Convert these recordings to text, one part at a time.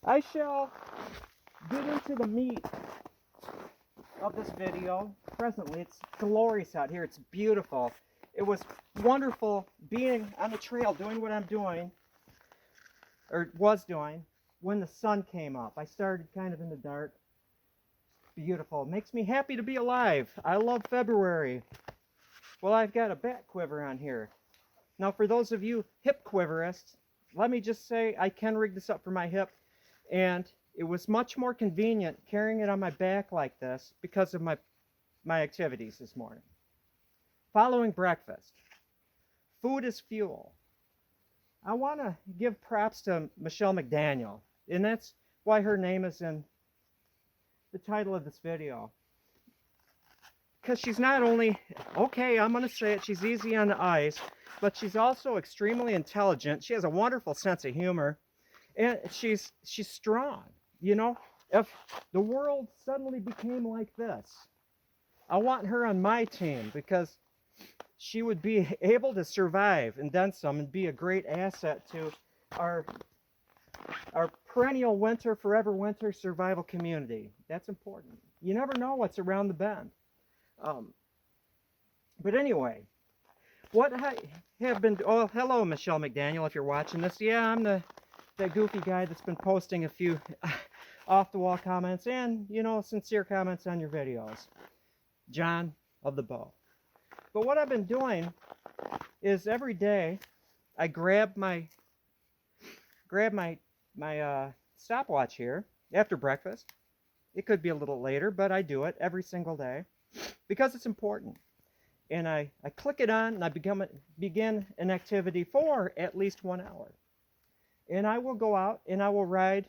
I shall get into the meat of this video presently. It's glorious out here. It's beautiful. It was wonderful being on the trail doing what I'm doing, or was doing, when the sun came up. I started kind of in the dark. Beautiful. It makes me happy to be alive. I love February. Well, I've got a bat quiver on here. Now, for those of you hip quiverists, let me just say I can rig this up for my hip, and it was much more convenient carrying it on my back like this because of my activities this morning. Following breakfast, food is fuel. I want to give props to Michelle McDaniel, and that's why her name is in the title of this video. Because she's not only, okay, I'm going to say it, she's easy on the eyes, but she's also extremely intelligent. She has a wonderful sense of humor, and she's strong. You know, if the world suddenly became like this, I want her on my team because she would be able to survive and then some and be a great asset to our perennial winter, forever winter survival community. That's important. You never know what's around the bend. But anyway, what I have been, oh, hello, Michelle McDaniel, if you're watching this. Yeah, I'm that goofy guy that's been posting a few off-the-wall comments and, you know, sincere comments on your videos. John of the Bow. But what I've been doing is every day I grab my stopwatch here after breakfast. It could be a little later, but I do it every single day because it's important. And I click it on and I begin an activity for at least 1 hour. And I will go out and I will ride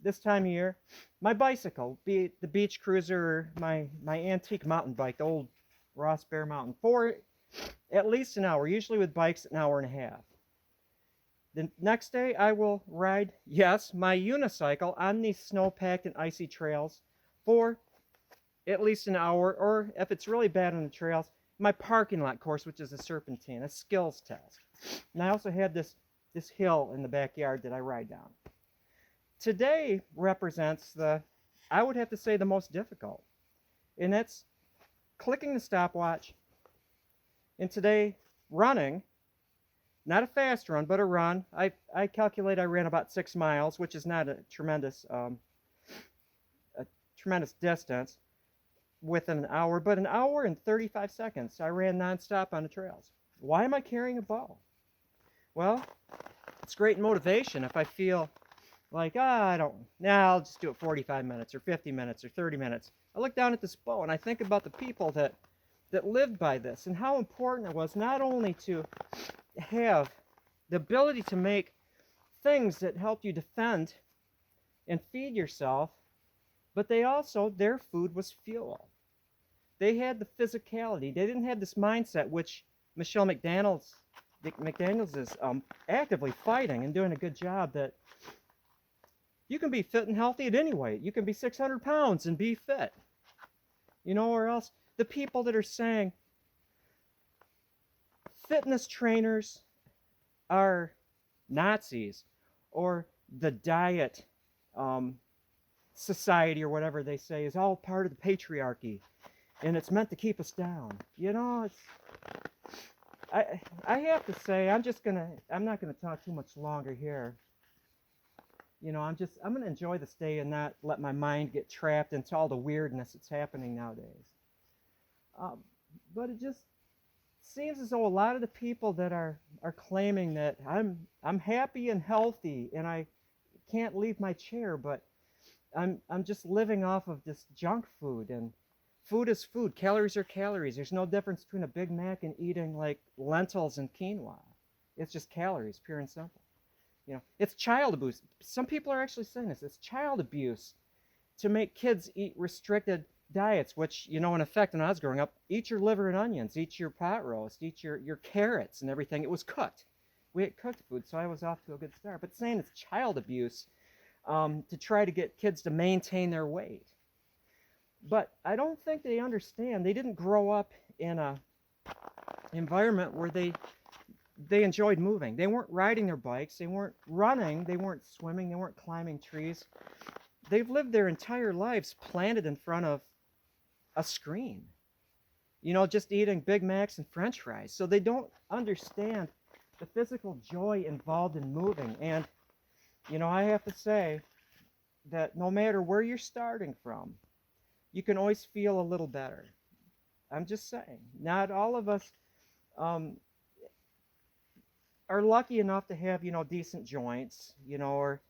this time of year my bicycle, be it the beach cruiser or my antique mountain bike, the old Ross Bear Mountain, for at least an hour, usually with bikes an hour and a half. The next day I will ride, yes, my unicycle on these snow-packed and icy trails for at least an hour, or if it's really bad on the trails, my parking lot course, which is a serpentine, a skills test. And I also had this hill in the backyard that I ride down. Today represents I would have to say, the most difficult. And that's clicking the stopwatch. And today, running, not a fast run, but a run. I calculate I ran about 6 miles, which is not a tremendous distance within an hour, but an hour and 35 seconds I ran nonstop on the trails. Why am I carrying a bow? Well, it's great motivation if I feel like, I'll just do it 45 minutes or 50 minutes or 30 minutes. I look down at this bow and I think about the people that lived by this and how important it was not only to have the ability to make things that helped you defend and feed yourself, but their food was fuel. They had the physicality. They didn't have this mindset, which Michelle McDaniels is actively fighting and doing a good job, that you can be fit and healthy at any weight. You can be 600 pounds and be fit. You know, or else the people that are saying fitness trainers are Nazis, or the diet society or whatever they say is all part of the patriarchy and it's meant to keep us down. You know, I have to say, I'm not gonna talk too much longer here. You know, I'm gonna enjoy this day and not let my mind get trapped into all the weirdness that's happening nowadays. But it just seems as though a lot of the people that are claiming that I'm happy and healthy and I can't leave my chair, but I'm just living off of this junk food, and food is food. Calories are calories. There's no difference between a Big Mac and eating like lentils and quinoa. It's just calories, pure and simple. You know, it's child abuse. Some people are actually saying this. It's child abuse to make kids eat restricted diets, which, you know, in effect, when I was growing up, eat your liver and onions, eat your pot roast, eat your carrots and everything. It was cooked. We ate cooked food, so I was off to a good start. But saying it's child abuse to try to get kids to maintain their weight. But I don't think they understand. They didn't grow up in an environment where they they enjoyed moving. They weren't riding their bikes, they weren't running, they weren't swimming, they weren't climbing trees. They've lived their entire lives planted in front of a screen, you know, just eating Big Macs and French fries. So they don't understand the physical joy involved in moving. And, you know, I have to say that no matter where you're starting from, you can always feel a little better. I'm just saying, not all of us are lucky enough to have, you know, decent joints, you know, or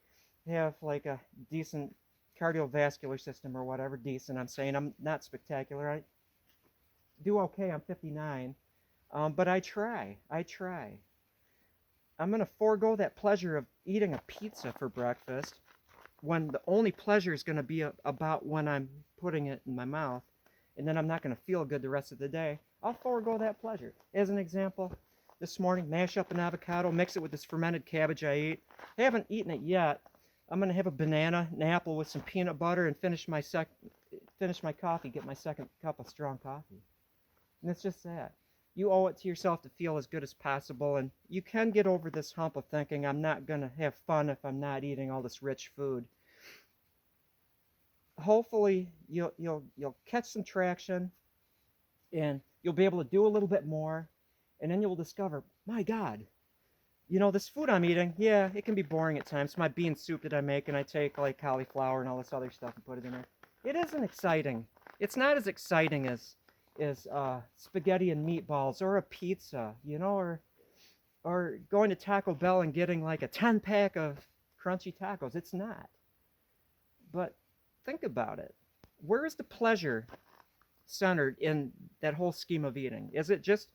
have like a decent cardiovascular system or whatever. Decent, I'm saying. I'm not spectacular. I do okay. I'm 59, but I try. I'm gonna forego that pleasure of eating a pizza for breakfast when the only pleasure is gonna be about when I'm putting it in my mouth, and then I'm not gonna feel good the rest of the day. I'll forego that pleasure. As an example, this morning, mash up an avocado, mix it with this fermented cabbage I ate. I haven't eaten it yet. I'm gonna have a banana, an apple with some peanut butter, and finish my coffee, get my second cup of strong coffee. And it's just that. You owe it to yourself to feel as good as possible, and you can get over this hump of thinking I'm not gonna have fun if I'm not eating all this rich food. Hopefully, you'll catch some traction, and you'll be able to do a little bit more, and then you'll discover, my God, you know, this food I'm eating, yeah, it can be boring at times. My bean soup that I make, and I take like cauliflower and all this other stuff and put it in there. It isn't exciting. It's not as exciting as spaghetti and meatballs or a pizza, you know, or going to Taco Bell and getting like a 10-pack of crunchy tacos. It's not. But think about it. Where is the pleasure centered in that whole scheme of eating? Is it just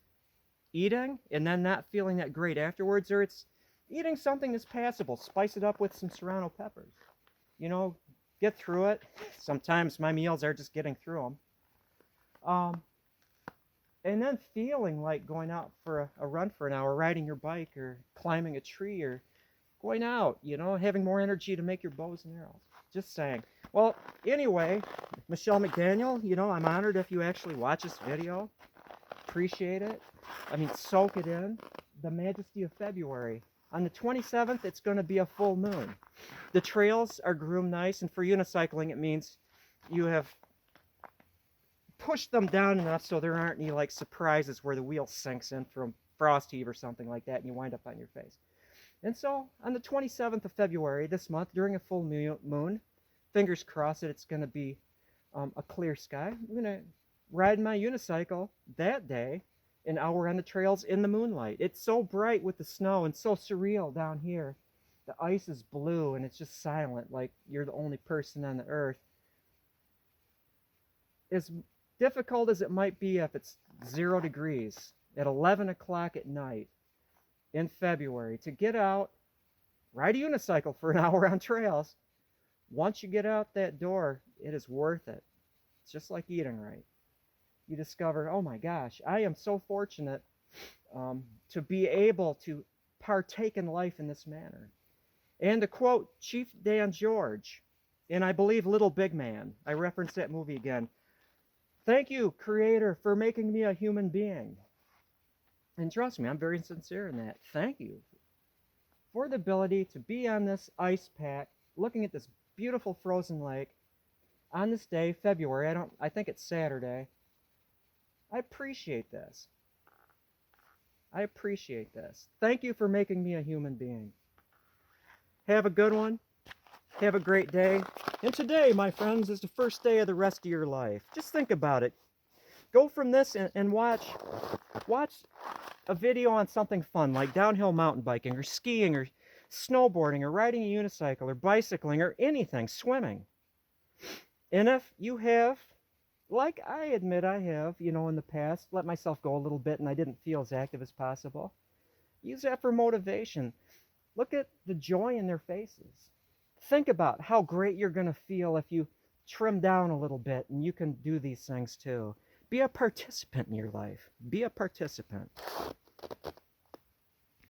eating and then not feeling that great afterwards, or it's eating something that's passable, spice it up with some serrano peppers, you know, get through it. Sometimes my meals are just getting through them, and then feeling like going out for a run for an hour, riding your bike or climbing a tree or going out, you know, having more energy to make your bows and arrows. Just saying. Well, anyway, Michelle McDaniel, you know, I'm honored if you actually watch this video. Appreciate it. I mean, soak it in. The majesty of February. On the 27th, it's going to be a full moon. The trails are groomed nice, and for unicycling, it means you have pushed them down enough so there aren't any like surprises where the wheel sinks in from frost heave or something like that, and you wind up on your face. And so, on the 27th of February this month, during a full moon, fingers crossed that it's going to be a clear sky. I'm going to ride my unicycle that day, an hour on the trails in the moonlight. It's so bright with the snow and so surreal down here. The ice is blue and it's just silent, like you're the only person on the earth. As difficult as it might be if it's 0 degrees at 11 o'clock at night in February, to get out, ride a unicycle for an hour on trails, once you get out that door, it is worth it. It's just like eating right. You discover, oh my gosh, I am so fortunate to be able to partake in life in this manner. And to quote Chief Dan George, and I believe Little Big Man, I reference that movie again, thank you, Creator, for making me a human being. And trust me, I'm very sincere in that. Thank you for the ability to be on this ice pack, looking at this beautiful frozen lake on this day, February. I think it's Saturday. I appreciate this. I appreciate this. Thank you for making me a human being. Have a good one. Have a great day. And today, my friends, is the first day of the rest of your life. Just think about it. Go from this and watch a video on something fun like downhill mountain biking or skiing or snowboarding or riding a unicycle or bicycling or anything, swimming. And if you have, like I admit I have, you know, in the past, let myself go a little bit and I didn't feel as active as possible, use that for motivation. Look at the joy in their faces. Think about how great you're going to feel if you trim down a little bit and you can do these things too. Be a participant in your life. Be a participant.